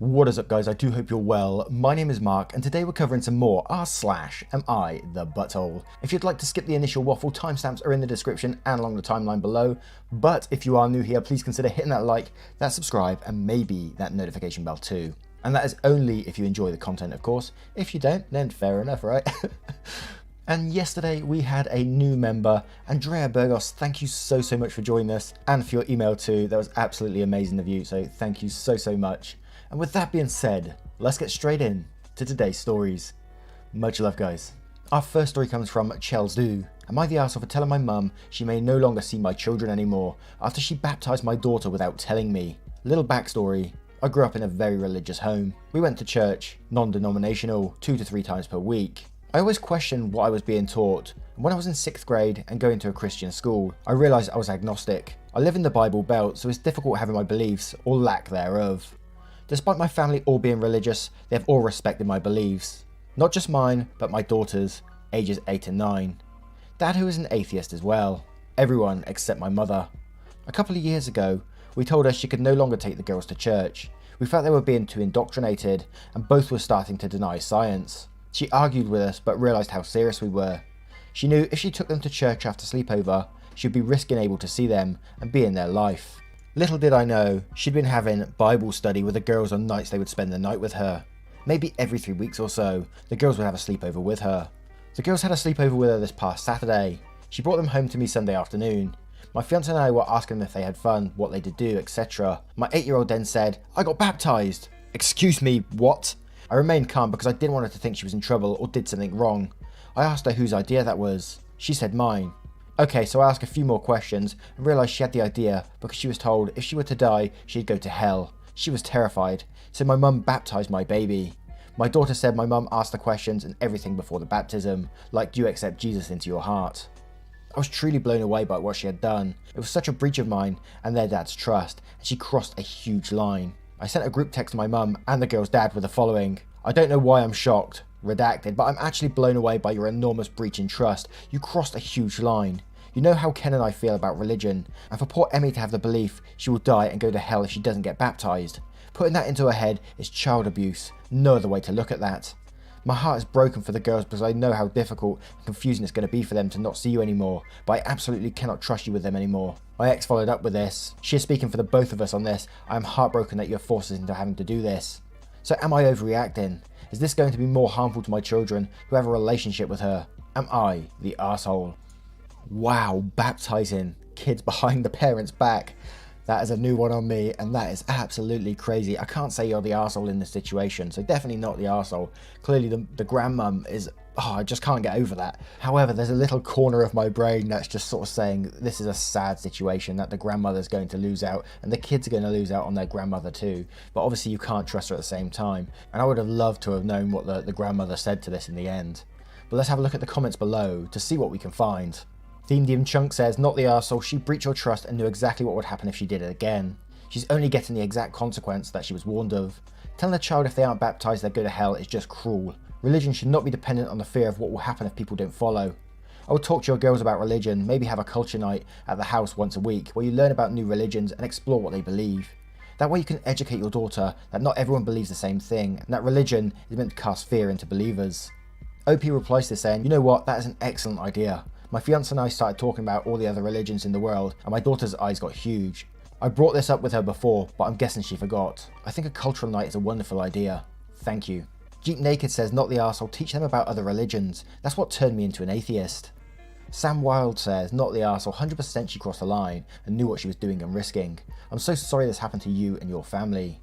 What is up, guys? I do hope you're well. My name is Mark, and today we're covering some more r/am I the butthole. If you'd like to skip the initial waffle, timestamps are in the description and along the timeline below. But if you are new here, please consider hitting that like, that subscribe, and maybe that notification bell too. And that is only if you enjoy the content, of course. If you don't, then fair enough, right? And yesterday we had a new member, Andrea Burgos. Thank you so much for joining us, and for your email too. That was absolutely amazing of you, so thank you so much. And with that being said, let's get straight in to today's stories. Much love, guys. Our first story comes from Chels Do. Am I the arsehole for telling my mum she may no longer see my children anymore after she baptised my daughter without telling me? Little backstory. I grew up in a very religious home. We went to church, non-denominational, 2 to 3 times per week. I always questioned what I was being taught, and when I was in 6th grade and going to a Christian school, I realised I was agnostic. I live in the Bible Belt, so it's difficult having my beliefs, or lack thereof. Despite my family all being religious, they have all respected my beliefs. Not just mine, but my daughter's, ages 8 and 9. Dad, who is an atheist as well. Everyone except my mother. A couple of years ago, we told her she could no longer take the girls to church. We felt they were being too indoctrinated, and both were starting to deny science. She argued with us, but realised how serious we were. She knew if she took them to church after sleepover, she'd be risking able to see them and be in their life. Little did I know, she'd been having Bible study with the girls on nights they would spend the night with her. Maybe every 3 weeks or so, the girls would have a sleepover with her. The girls had a sleepover with her this past Saturday. She brought them home to me Sunday afternoon. My fiance and I were asking them if they had fun, what they did do, etc. My 8-year-old then said, "I got baptised." Excuse me, what? I remained calm because I didn't want her to think she was in trouble or did something wrong. I asked her whose idea that was. She said mine. Okay, so I asked a few more questions and realised she had the idea because she was told if she were to die, she'd go to hell. She was terrified, so my mum baptised my baby. My daughter said my mum asked the questions and everything before the baptism, like, do you accept Jesus into your heart? I was truly blown away by what she had done. It was such a breach of mine and their dad's trust, and she crossed a huge line. I sent a group text to my mum and the girl's dad with the following. I don't know why I'm shocked, redacted, but I'm actually blown away by your enormous breach in trust. You crossed a huge line. You know how Ken and I feel about religion, and for poor Emmy to have the belief she will die and go to hell if she doesn't get baptised. Putting that into her head is child abuse. No other way to look at that. My heart is broken for the girls because I know how difficult and confusing it's going to be for them to not see you anymore, but I absolutely cannot trust you with them anymore. My ex followed up with this. She is speaking for the both of us on this. I am heartbroken that you have forced us into having to do this. So am I overreacting? Is this going to be more harmful to my children who have a relationship with her? Am I the arsehole? Wow, baptising kids behind the parents' back. That is a new one on me, and that is absolutely crazy. I can't say you're the arsehole in this situation, so definitely not the arsehole. Clearly the grandmum is, I just can't get over that. However, there's a little corner of my brain that's just sort of saying this is a sad situation, that the grandmother's going to lose out, and the kids are going to lose out on their grandmother too. But obviously you can't trust her at the same time, and I would have loved to have known what the grandmother said to this in the end. But let's have a look at the comments below to see what we can find. Team Dim Chunk says, not the arsehole, she breached your trust and knew exactly what would happen if she did it again. She's only getting the exact consequence that she was warned of. Telling a child if they aren't baptised they go to hell is just cruel. Religion should not be dependent on the fear of what will happen if people don't follow. I would talk to your girls about religion, maybe have a culture night at the house once a week where you learn about new religions and explore what they believe. That way you can educate your daughter that not everyone believes the same thing and that religion is meant to cast fear into believers. OP replies to this saying, you know what, that is an excellent idea. My fiance and I started talking about all the other religions in the world and my daughter's eyes got huge. I brought this up with her before, but I'm guessing she forgot. I think a cultural night is a wonderful idea. Thank you. Jeep Naked says, not the arsehole, teach them about other religions. That's what turned me into an atheist. Sam Wild says, not the arsehole, 100% she crossed the line and knew what she was doing and risking. I'm so sorry this happened to you and your family.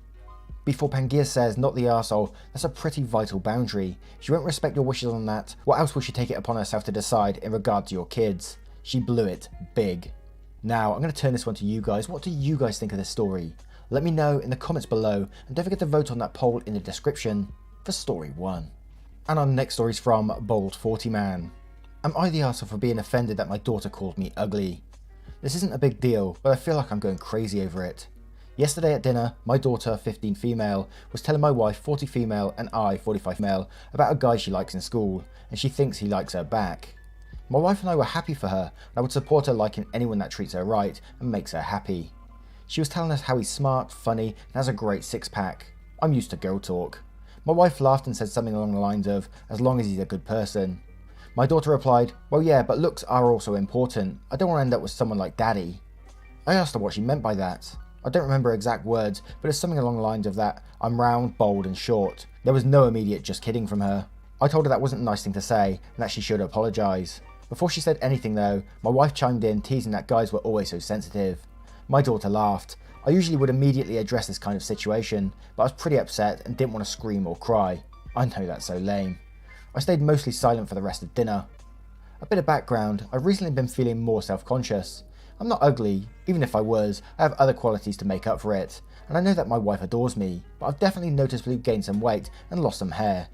Before Pangaea says, not the arsehole, that's a pretty vital boundary. She won't respect your wishes on that. What else will she take it upon herself to decide in regard to your kids? She blew it big. Now, I'm going to turn this one to you guys. What do you guys think of this story? Let me know in the comments below, and don't forget to vote on that poll in the description for story 1. And our next story is from Bold 40 Man. Am I the arsehole for being offended that my daughter called me ugly? This isn't a big deal, but I feel like I'm going crazy over it. Yesterday at dinner, my daughter, 15 female, was telling my wife, 40 female, and I, 45 male, about a guy she likes in school, and she thinks he likes her back. My wife and I were happy for her, and I would support her liking anyone that treats her right and makes her happy. She was telling us how he's smart, funny, and has a great six-pack. I'm used to girl talk. My wife laughed and said something along the lines of, as long as he's a good person. My daughter replied, well yeah, but looks are also important. I don't want to end up with someone like daddy. I asked her what she meant by that. I don't remember exact words, but it's something along the lines of that I'm round, bold and short. There was no immediate just kidding from her. I told her that wasn't a nice thing to say and that she should apologise. Before she said anything though, my wife chimed in teasing that guys were always so sensitive. My daughter laughed. I usually would immediately address this kind of situation, but I was pretty upset and didn't want to scream or cry. I know that's so lame. I stayed mostly silent for the rest of dinner. A bit of background, I've recently been feeling more self-conscious. I'm not ugly, even if I was, I have other qualities to make up for it, and I know that my wife adores me, but I've definitely noticeably gained some weight and lost some hair.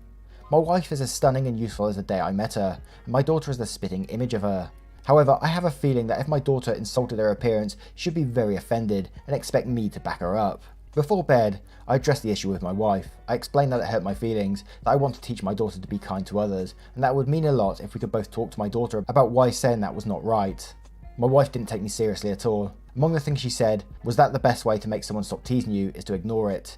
My wife is as stunning and youthful as the day I met her, and my daughter is the spitting image of her. However, I have a feeling that if my daughter insulted her appearance, she'd be very offended and expect me to back her up. Before bed, I addressed the issue with my wife. I explained that it hurt my feelings, that I want to teach my daughter to be kind to others, and that it would mean a lot if we could both talk to my daughter about why saying that was not right. My wife didn't take me seriously at all. Among the things she said was that the best way to make someone stop teasing you is to ignore it.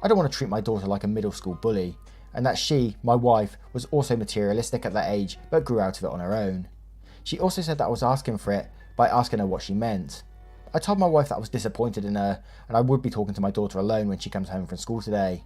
I don't want to treat my daughter like a middle school bully, and that she, my wife, was also materialistic at that age but grew out of it on her own. She also said that I was asking for it by asking her what she meant. I told my wife that I was disappointed in her and I would be talking to my daughter alone when she comes home from school today.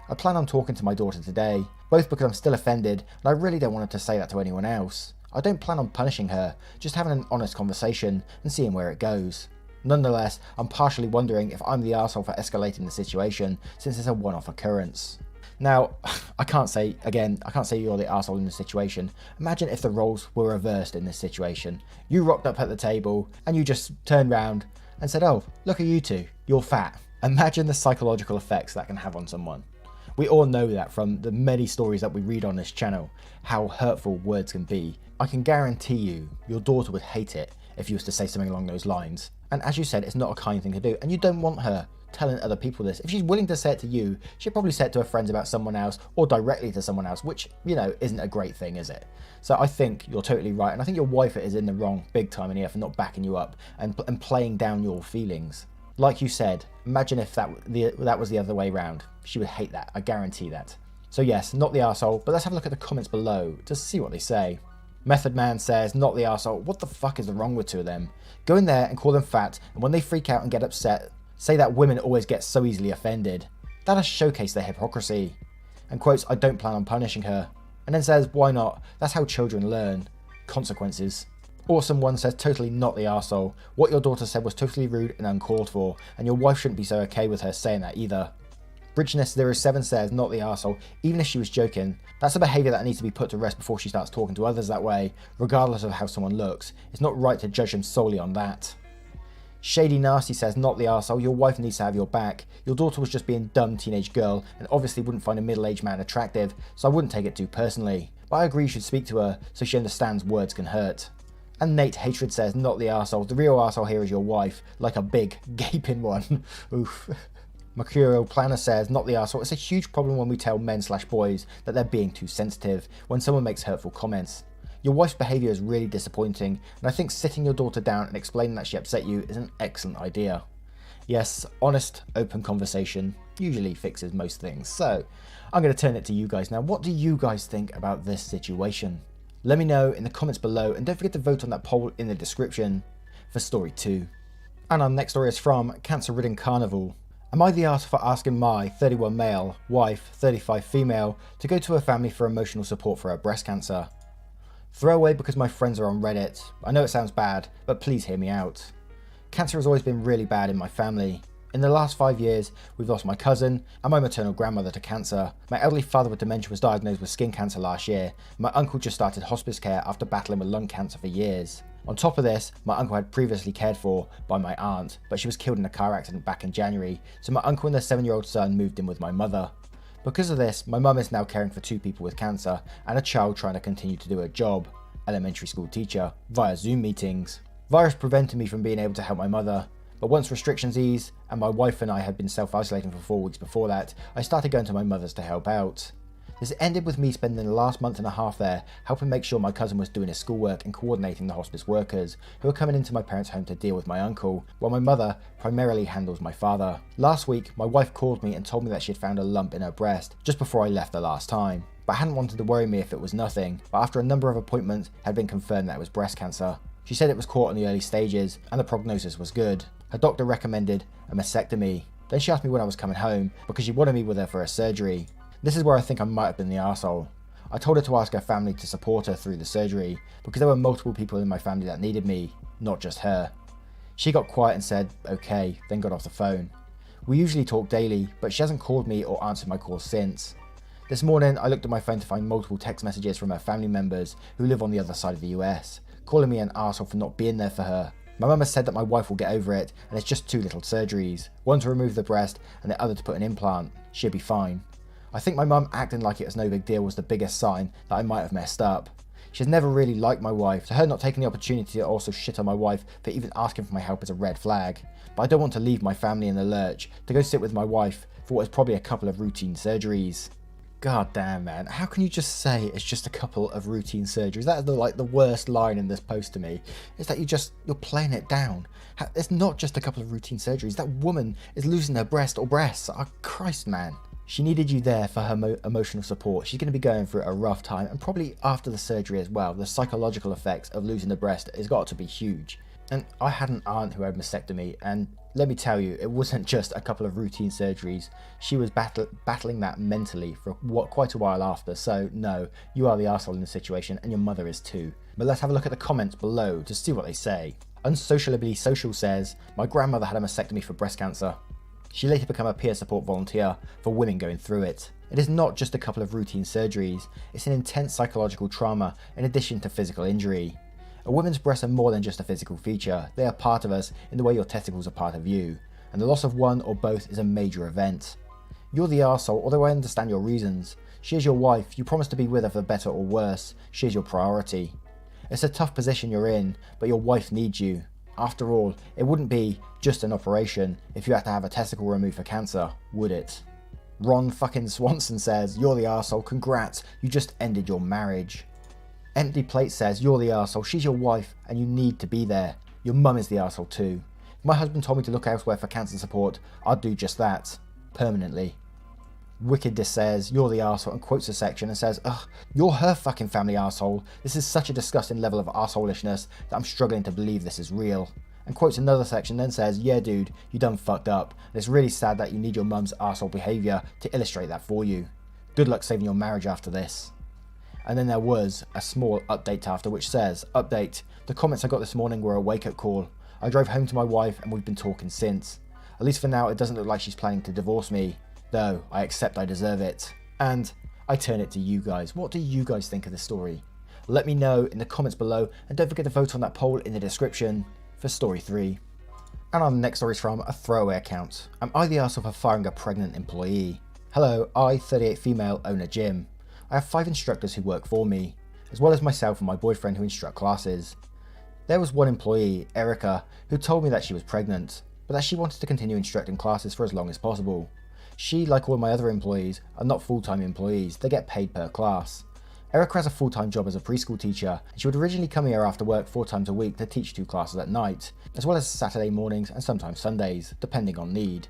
I plan on talking to my daughter today, both because I'm still offended and I really don't want her to say that to anyone else. I don't plan on punishing her, just having an honest conversation and seeing where it goes. Nonetheless, I'm partially wondering if I'm the arsehole for escalating the situation since it's a one-off occurrence. Now, I can't say you're the arsehole in this situation. Imagine if the roles were reversed in this situation. You rocked up at the table and you just turned round and said, oh, look at you two, you're fat. Imagine the psychological effects that can have on someone. We all know that from the many stories that we read on this channel, how hurtful words can be. I can guarantee you, your daughter would hate it if you was to say something along those lines. And as you said, it's not a kind thing to do, and you don't want her telling other people this. If she's willing to say it to you, she'll probably say it to her friends about someone else or directly to someone else, which, you know, isn't a great thing, is it? So I think you're totally right, and I think your wife is in the wrong big time in here for not backing you up and playing down your feelings. Like you said, imagine if that was the other way around. She would hate that, I guarantee that. So yes, not the arsehole, but let's have a look at the comments below to see what they say. Method Man says, not the arsehole, what the fuck is wrong with two of them? Go in there and call them fat, and when they freak out and get upset, say that women always get so easily offended. That has showcased their hypocrisy. And quotes, I don't plan on punishing her. And then says, why not? That's how children learn. Consequences. Awesome One says, totally not the arsehole. What your daughter said was totally rude and uncalled for, and your wife shouldn't be so okay with her saying that either. Bridgeness07 says, not the arsehole, even if she was joking. That's a behaviour that needs to be put to rest before she starts talking to others that way, regardless of how someone looks. It's not right to judge them solely on that. Shady Nasty says, not the arsehole, your wife needs to have your back. Your daughter was just being a dumb teenage girl and obviously wouldn't find a middle-aged man attractive, so I wouldn't take it too personally. But I agree you should speak to her so she understands words can hurt. And Nate Hatred says, not the arsehole, the real arsehole here is your wife, like a big, gaping one. Oof. Mercurial Planner says, not the arsehole, it's a huge problem when we tell men/boys that they're being too sensitive when someone makes hurtful comments. Your wife's behaviour is really disappointing, and I think sitting your daughter down and explaining that she upset you is an excellent idea. Yes, honest, open conversation usually fixes most things, so I'm going to turn it to you guys now. What do you guys think about this situation? Let me know in the comments below, and don't forget to vote on that poll in the description for story 2. And our next story is from Cancer Ridden Carnival. Am I the arsehole for asking my 31 male, wife, 35 female, to go to her family for emotional support for her breast cancer? Throwaway because my friends are on Reddit. I know it sounds bad, but please hear me out. Cancer has always been really bad in my family. In the last 5 years, we've lost my cousin and my maternal grandmother to cancer. My elderly father with dementia was diagnosed with skin cancer last year. My uncle just started hospice care after battling with lung cancer for years. On top of this, my uncle had previously cared for by my aunt, but she was killed in a car accident back in January, so my uncle and their 7-year-old son moved in with my mother. Because of this, my mum is now caring for 2 people with cancer and a child trying to continue to do her job, elementary school teacher, via Zoom meetings. Virus prevented me from being able to help my mother, but once restrictions eased and my wife and I had been self-isolating for 4 weeks before that, I started going to my mother's to help out. This ended with me spending the last month and a half there helping make sure my cousin was doing his schoolwork and coordinating the hospice workers who were coming into my parents' home to deal with my uncle, while my mother primarily handles my father. Last week, my wife called me and told me that she had found a lump in her breast just before I left the last time, but hadn't wanted to worry me if it was nothing, but after a number of appointments had been confirmed that it was breast cancer. She said it was caught in the early stages and the prognosis was good. Her doctor recommended a mastectomy. Then she asked me when I was coming home because she wanted me with her for a surgery. This is where I think I might have been the arsehole. I told her to ask her family to support her through the surgery because there were multiple people in my family that needed me, not just her. She got quiet and said, okay, then got off the phone. We usually talk daily, but she hasn't called me or answered my calls since. This morning, I looked at my phone to find multiple text messages from her family members who live on the other side of the US, calling me an arsehole for not being there for her. My mum has said that my wife will get over it and it's just 2 little surgeries, one to remove the breast and the other to put an implant. She'll be fine. I think my mum acting like it was no big deal was the biggest sign that I might have messed up. She's never really liked my wife, so her not taking the opportunity to also shit on my wife for even asking for my help is a red flag. But I don't want to leave my family in the lurch to go sit with my wife for what is probably a couple of routine surgeries. God damn, man, how can you just say it's just a couple of routine surgeries? That is the worst line in this post to me, is that you're playing it down. It's not just a couple of routine surgeries. That woman is losing her breast or breasts. Oh, Christ, man. She needed you there for her emotional support. She's going to be going through a rough time, and probably after the surgery as well. The psychological effects of losing the breast has got to be huge. And I had an aunt who had mastectomy, and let me tell you, it wasn't just a couple of routine surgeries. She was battling that mentally for quite a while after. So no, you are the arsehole in the situation, and your mother is too. But let's have a look at the comments below to see what they say. Unsociably Social says, my grandmother had a mastectomy for breast cancer. She later became a peer support volunteer for women going through it. It is not just a couple of routine surgeries, it's an intense psychological trauma in addition to physical injury. A woman's breasts are more than just a physical feature, they are part of us in the way your testicles are part of you, and the loss of one or both is a major event. You're the arsehole, although I understand your reasons. She is your wife, you promise to be with her for better or worse, she is your priority. It's a tough position you're in, but your wife needs you. After all, it wouldn't be just an operation if you had to have a testicle removed for cancer, would it? Ron fucking Swanson says, you're the arsehole, congrats, you just ended your marriage. Empty Plate says, you're the arsehole, she's your wife and you need to be there. Your mum is the arsehole too. If my husband told me to look elsewhere for cancer support, I'd do just that. Permanently. Wickedness says, you're the arsehole, and quotes a section and says, ugh, you're her fucking family arsehole. This is such a disgusting level of arseholishness that I'm struggling to believe this is real. And quotes another section then says, yeah dude, you done fucked up. And it's really sad that you need your mum's arsehole behaviour to illustrate that for you. Good luck saving your marriage after this. And then there was a small update after which says, update, the comments I got this morning were a wake-up call. I drove home to my wife and we've been talking since. At least for now it doesn't look like she's planning to divorce me. Though, I accept I deserve it. And I turn it to you guys. What do you guys think of this story? Let me know in the comments below, and don't forget to vote on that poll in the description for story 3. And our next story is from a throwaway account. Am I the arsehole for firing a pregnant employee? Hello, I, 38 female, own a gym. I have 5 instructors who work for me, as well as myself and my boyfriend who instruct classes. There was one employee, Erica, who told me that she was pregnant, but that she wanted to continue instructing classes for as long as possible. She, like all my other employees, are not full-time employees, they get paid per class. Erica has a full-time job as a preschool teacher, and she would originally come here after work 4 times a week to teach 2 classes at night, as well as Saturday mornings and sometimes Sundays, depending on need.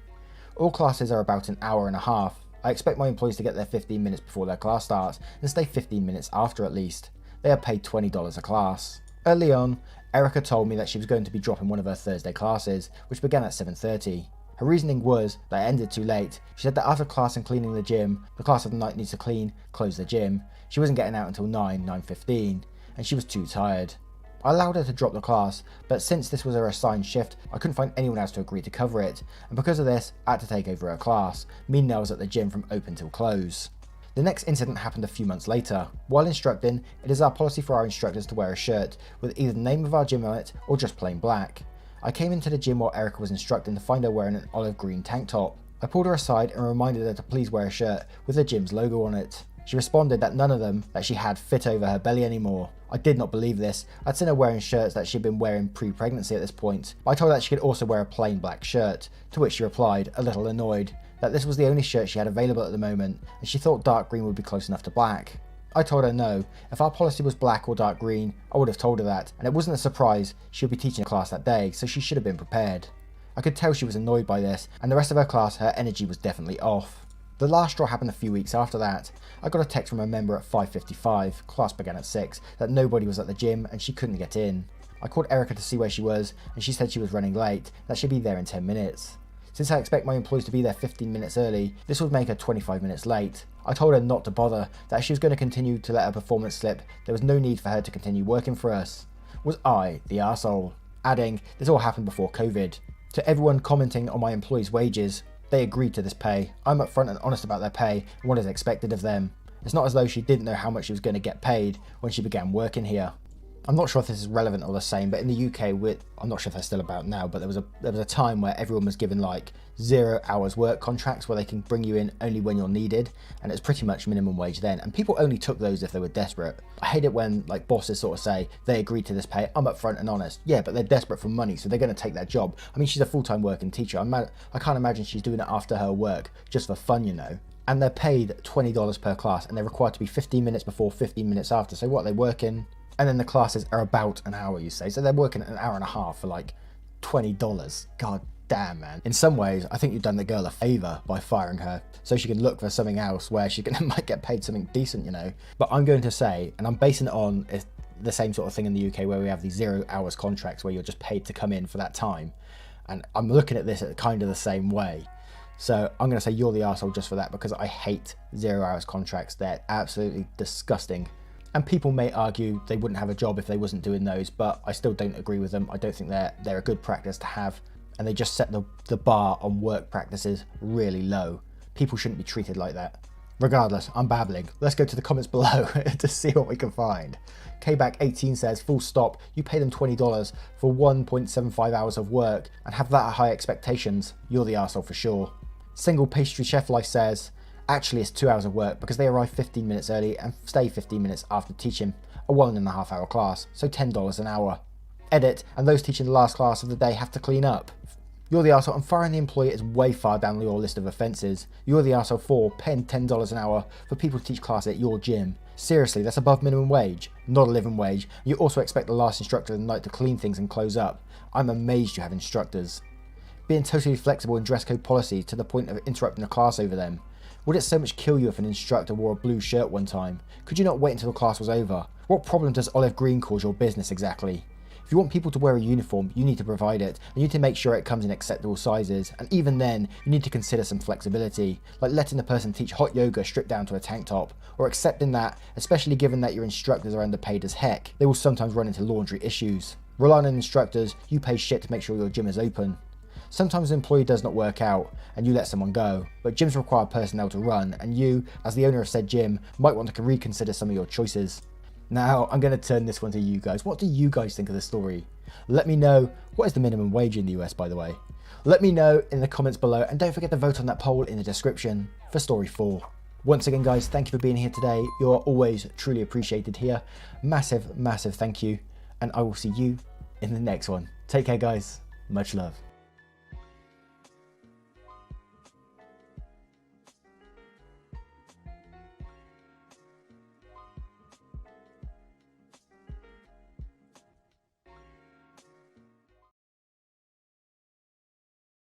All classes are about an hour and a half. I expect my employees to get there 15 minutes before their class starts, and stay 15 minutes after at least. They are paid $20 a class. Early on, Erica told me that she was going to be dropping one of her Thursday classes, which began at 7:30. Her reasoning was that it ended too late. She said that after class and cleaning the gym, the class of the night needs to clean, close the gym. She wasn't getting out until 9:15, and she was too tired. I allowed her to drop the class, but since this was her assigned shift, I couldn't find anyone else to agree to cover it, and because of this, I had to take over her class, meaning I was at the gym from open till close. The next incident happened a few months later. While instructing, it is our policy for our instructors to wear a shirt with either the name of our gym on it or just plain black. I came into the gym while Erica was instructing to find her wearing an olive green tank top. I pulled her aside and reminded her to please wear a shirt with the gym's logo on it. She responded that none of them that she had fit over her belly anymore. I did not believe this. I'd seen her wearing shirts that she'd been wearing pre-pregnancy at this point, but I told her that she could also wear a plain black shirt, to which she replied, a little annoyed, that this was the only shirt she had available at the moment, and she thought dark green would be close enough to black. I told her no. If our policy was black or dark green, I would have told her that, and it wasn't a surprise she would be teaching a class that day, so she should have been prepared. I could tell she was annoyed by this, and the rest of her class, her energy was definitely off. The last straw happened a few weeks after that. I got a text from a member at 5:55, class began at 6, that nobody was at the gym and she couldn't get in. I called Erica to see where she was, and she said she was running late, that she'd be there in 10 minutes. Since I expect my employees to be there 15 minutes early, this would make her 25 minutes late. I told her not to bother, that if she was going to continue to let her performance slip, there was no need for her to continue working for us. Was I the arsehole? Adding, this all happened before COVID. To everyone commenting on my employees' wages, they agreed to this pay. I'm upfront and honest about their pay and what is expected of them. It's not as though she didn't know how much she was going to get paid when she began working here. I'm not sure if this is relevant or the same, but in the UK, I'm not sure if they're still about now, but there was a time where everyone was given like 0 hours work contracts where they can bring you in only when you're needed, and it's pretty much minimum wage then, and people only took those if they were desperate. I hate it when like bosses sort of say they agreed to this pay. I'm upfront and honest. Yeah, but they're desperate for money, so they're going to take that job. I mean, she's a full-time working teacher. I can't imagine she's doing it after her work just for fun, you know. And they're paid $20 per class, and they're required to be 15 minutes before, 15 minutes after. So what, they working? And then the classes are about an hour, you say. So they're working an hour and a half for like $20. God damn, man. In some ways, I think you've done the girl a favour by firing her, so she can look for something else where she might get paid something decent, you know. But I'm going to say, and I'm basing it on the same sort of thing in the UK where we have these 0 hours contracts where you're just paid to come in for that time. And I'm looking at this at kind of the same way. So I'm going to say you're the arsehole just for that, because I hate 0 hours contracts. They're absolutely disgusting. And people may argue they wouldn't have a job if they wasn't doing those, but I still don't agree with them. I don't think they're a good practice to have, and they just set the bar on work practices really low. People shouldn't be treated like that. Regardless, I'm babbling. Let's go to the comments below to see what we can find. Kback18 says, full stop, you pay them $20 for 1.75 hours of work and have that at high expectations. You're the arsehole for sure. Single Pastry Chef Life says, actually it's 2 hours of work because they arrive 15 minutes early and stay 15 minutes after teaching a 1.5 hour class, so $10 an hour. Edit, and those teaching the last class of the day have to clean up. You're the arsehole, and firing the employee is way far down your list of offences. You're the arsehole for paying $10 an hour for people to teach class at your gym. Seriously, that's above minimum wage, not a living wage. You also expect the last instructor of the night to clean things and close up. I'm amazed you have instructors. Being totally flexible in dress code policy to the point of interrupting a class over them. Would it so much kill you if an instructor wore a blue shirt one time? Could you not wait until the class was over? What problem does olive green cause your business exactly? If you want people to wear a uniform, you need to provide it, and you need to make sure it comes in acceptable sizes, and even then, you need to consider some flexibility, like letting the person teach hot yoga stripped down to a tank top, or accepting that, especially given that your instructors are underpaid as heck, they will sometimes run into laundry issues. Relying on instructors, you pay shit to make sure your gym is open. Sometimes an employee does not work out, and you let someone go, but gyms require personnel to run, and you, as the owner of said gym, might want to reconsider some of your choices. Now, I'm going to turn this one to you guys. What do you guys think of the story? Let me know. What is the minimum wage in the US, by the way? Let me know in the comments below, and don't forget to vote on that poll in the description for story 4. Once again, guys, thank you for being here today. You are always truly appreciated here. Massive, massive thank you, and I will see you in the next one. Take care, guys. Much love.